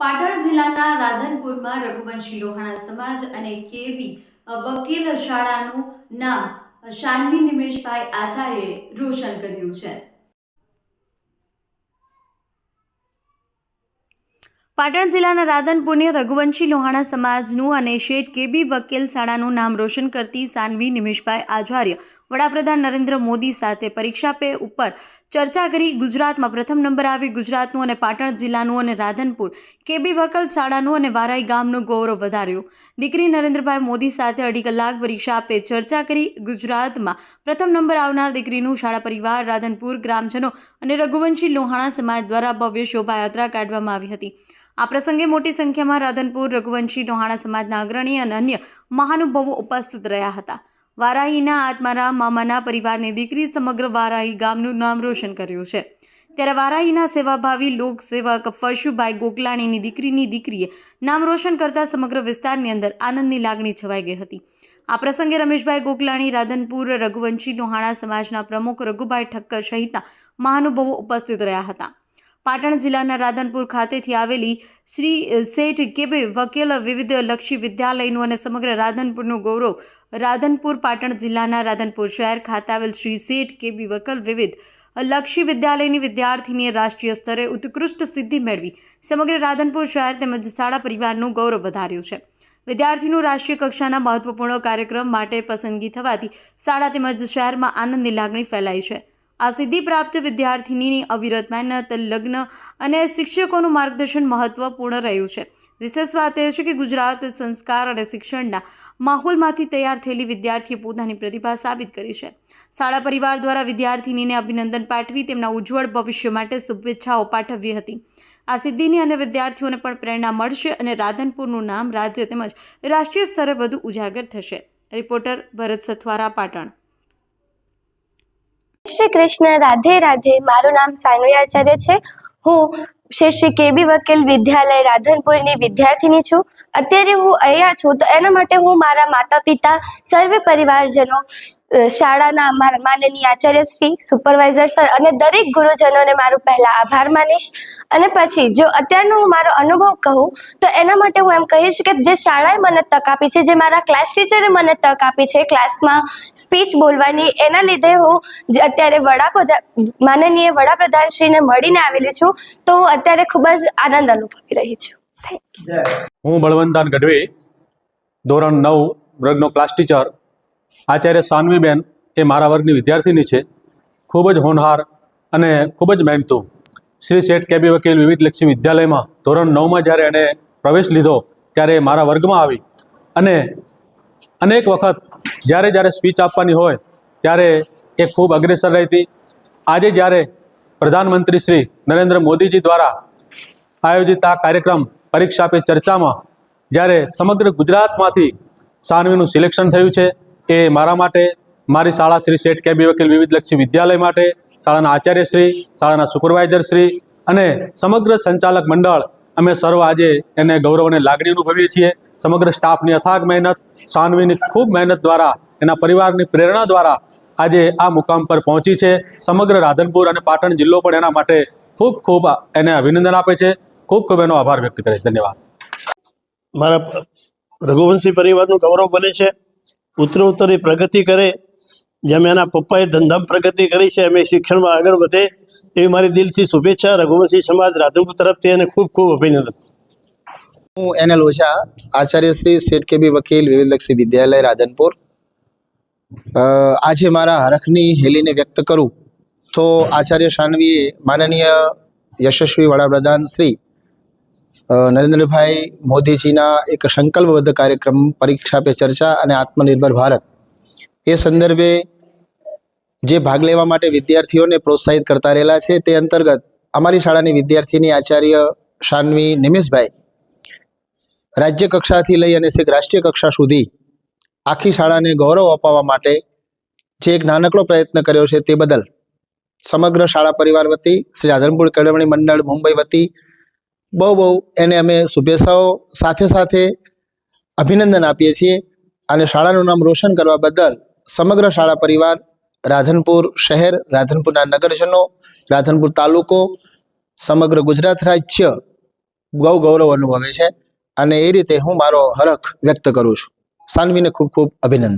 પાટણ જિલ્લાના રાધનપુરમાં રઘુવંશી લોહાણા સમાજ અને કેવી વકીલ શાળાનું નામ શાનવી નિમેશભાઈ આચાર્યએ રોશન કર્યું છે। પાટણ જિલ્લાના રાધનપુરની રઘુવંશી લોહાણા સમાજનું અને શેઠ કેબી વકીલ શાળાનું નામ રોશન કરતી શાનવી નિમેશભાઈ આચાર્ય વડાપ્રધાન નરેન્દ્ર મોદી સાથે પરીક્ષા પે ઉપર ચર્ચા કરી ગુજરાતમાં પ્રથમ નંબર આવી ગુજરાતનું અને પાટણ જિલ્લાનું અને રાધનપુર કેબી વકીલ શાળાનું અને વારાઈ ગામનું ગૌરવ વધાર્યું। દીકરી નરેન્દ્રભાઈ મોદી સાથે 2.5 કલાક પરીક્ષા પે ચર્ચા કરી ગુજરાતમાં પ્રથમ નંબર આવનાર દીકરીનું શાળા પરિવાર રાધનપુર ગ્રામજનો અને રઘુવંશી લોહાણા સમાજ દ્વારા ભવ્ય શોભાયાત્રા કાઢવામાં આવી હતી। આ પ્રસંગે મોટી સંખ્યામાં રાધનપુર રઘુવંશી લોહાણા સમાજના અગ્રણી અને અન્ય મહાનુભાવો ઉપસ્થિત રહ્યા હતા। વારાહીના આત્મારામ મામાના પરિવારની દીકરી સમગ્ર વારાહી ગામનું નામ રોશન કર્યું છે। ત્યારે વારાહીના સેવાભાવી લોકસેવક ફર્શુભાઈ ગોકલાણીની દીકરીએ નામ રોશન કરતા સમગ્ર વિસ્તારની અંદર આનંદની લાગણી છવાઈ ગઈ હતી। આ પ્રસંગે રમેશભાઈ ગોકલાણી, રાધનપુર રઘુવંશી લોહાણા સમાજના પ્રમુખ રઘુભાઈ ઠક્કર સહિતના મહાનુભાવો ઉપસ્થિત રહ્યા હતા। પાટણ જિલ્લાના રાધનપુર ખાતેથી આવેલી શ્રી શેઠ કેબી વકીલ વિવિધ લક્ષી વિદ્યાલયનું અને સમગ્ર રાધનપુરનું ગૌરવ રાધનપુર પાટણ જિલ્લાના રાધનપુર શહેર ખાતે આવેલ શ્રી શેઠ કેબી વકીલ વિવિધ લક્ષી વિદ્યાલયની વિદ્યાર્થીનીએ રાષ્ટ્રીય સ્તરે ઉત્કૃષ્ટ સિદ્ધિ મેળવી સમગ્ર રાધનપુર શહેર તેમજ શાળા પરિવારનું ગૌરવ વધાર્યું છે। વિદ્યાર્થીનું રાષ્ટ્રીય કક્ષાના મહત્વપૂર્ણ કાર્યક્રમ માટે પસંદગી થવાથી શાળા તેમજ શહેરમાં આનંદની લાગણી ફેલાઈ છે। આ સિદ્ધિ પ્રાપ્ત વિદ્યાર્થીનીની અવિરત મહેનત, લગ્ન અને શિક્ષકોનું માર્ગદર્શન મહત્વપૂર્ણ રહ્યું છે। વિશેષ વાત એ છે કે ગુજરાત સંસ્કાર અને શિક્ષણના માહોલમાંથી તૈયાર થયેલી વિદ્યાર્થીએ પોતાની પ્રતિભા સાબિત કરી છે। શાળા પરિવાર દ્વારા વિદ્યાર્થીનીને અભિનંદન પાઠવી તેમના ઉજ્જવળ ભવિષ્ય માટે શુભેચ્છાઓ પાઠવી હતી। આ સિદ્ધિની અને વિદ્યાર્થીઓને પણ પ્રેરણા મળશે અને રાધનપુરનું નામ રાજ્ય તેમજ રાષ્ટ્રીય સ્તરે વધુ ઉજાગર થશે। રિપોર્ટર ભરત સથવારા, પાટણ। श्री कृष्ण, राधे राधे। मारू नाम शानवी आचार्य छे। हूँ श्री केबी वकील विद्यालय राधनपुरनी विद्यार्थिनी छूं। अत्यारे हूँ अहींया छूं तो एना माटे हूँ मारा माता पिता सर्वे परिवारजनों, शाळाना माननीय आचार्य श्री, सुपरवाइजर सर अने दरेक गुरुजनों ने मारो पहला आभार मानीश। अने पछी जो अत्यारनो हूँ मारो अनुभव कहूँ तो एना माटे हूँ एम कहीश के जे शाळाए मने तक आपी छे, जे मारा क्लास टीचरे मने तक आपी छे क्लासमां स्पीच बोलवानी, एना लीधे हूँ जे अत्यारे माननीय वडाप्रधान श्रीने मळीने आवेली छूं तो अत्यारे खूब ज आनंद अनुभवी रही छूं। हूँ बळवंतदान गढ़वी, धोरण 9 वर्गनो क्लास टीचर आचार्य शानवीबेन ए मारा वर्गनी विद्यार्थीनी छे। खूब ज होनहार अने खूब ज मेहनतू। श्री शेठ केबी वकील विविध लक्षी विद्यालय में धोरण 9 में ज्यारे एने प्रवेश लीधो त्यारे मारा वर्ग में आवी अने अनेक वखत ज्यारे ज्यारे स्पीच आपवानी होय त्यारे ए खूब अग्रेसर रही। आज ज्यारे प्रधानमंत्री श्री नरेंद्र मोदीजी द्वारा आयोजित आ कार्यक्रम परीक्षा पे चर्चा में ज्यारे समग्र गुजरात में शानवीनु सिलेक्शन थयुं छे ए मारा माटे, मारी शाळा श्री शेठ केबी वकील विविध लक्षी विद्यालय माटे, शाळाना आचार्य श्री, शाळाना सुपरवाइजर श्री अने समग्र संचालक मंडल अमे सर्व आजे एने गौरव अने लागणी अनुभवीए छीए। समग्र स्टाफनी अथाग मेहनत, शानवीनी खूब मेहनत द्वारा, एना परिवारनी प्रेरणा द्वारा आज आ मुकाम पर पहुंची है। समग्र राधनपुर और पाटण जिल्लो पण एना माटे खूब खूब एने अभिनंदन आपे छे। खूब खूब एनो आभार व्यक्त करे। धन्यवाद। मारा रघुवंशी परिवारનું गौरव बने છે। उत्तरोत्तरी प्रगति करे, જેમ એના પપ્પાએ ધંધામાં પ્રગતિ કરી છે એમ શિક્ષણમાં આગળ વધે એવી મારી દિલથી શુભેચ્છા। રઘુવંશી સમાજ રાધનપુર તરફથી એને ખૂબ ખૂબ અભિનંદન। હું એનએલ ઓઝા, આચાર્ય શ્રી શેઠ કેબી વકીલ વિવિધલક્ષી વિદ્યાલય રાધનપુર। આજે મારા હરખની હેલીને વ્યક્ત કરું તો આચાર્ય શાનવીએ માનનીય યશસ્વી વડાપ્રધાન શ્રી નરેન્દ્રભાઈ મોદીજીના એક સંકલ્પબદ્ધ કાર્યક્રમ પરીક્ષા પે ચર્ચા અને આત્મનિર્ભર ભારત એ સંદર્ભે જે ભાગ લેવા માટે વિદ્યાર્થીઓને પ્રોત્સાહિત કરતા રહેલા છે તે અંતર્ગત અમારી શાળાની વિદ્યાર્થીની આચાર્ય શાનવી નિમેશભાઈ રાજ્ય કક્ષાથી લઈ અને છેક રાષ્ટ્રીય કક્ષા સુધી આખી શાળાને ગૌરવ અપાવવા માટે જે એક નાનકડો પ્રયત્ન કર્યો છે તે બદલ સમગ્ર શાળા પરિવાર વતી, શ્રી રાધનપુર કેળવણી મંડળ મુંબઈ વતી બહુ એને અમે શુભેચ્છાઓ સાથે સાથે અભિનંદન આપીએ છીએ અને શાળાનું નામ રોશન કરવા બદલ સમગ્ર શાળા પરિવાર, રાધનપુર શહેર, રાધનપુરના નગરજનો, રાધનપુર તાલુકો, સમગ્ર ગુજરાત રાજ્ય બહુ ગૌરવ અનુભવે છે અને એ રીતે હું મારો હરખ વ્યક્ત કરું છું. સાનવીને ખૂબ ખૂબ અભિનંદન.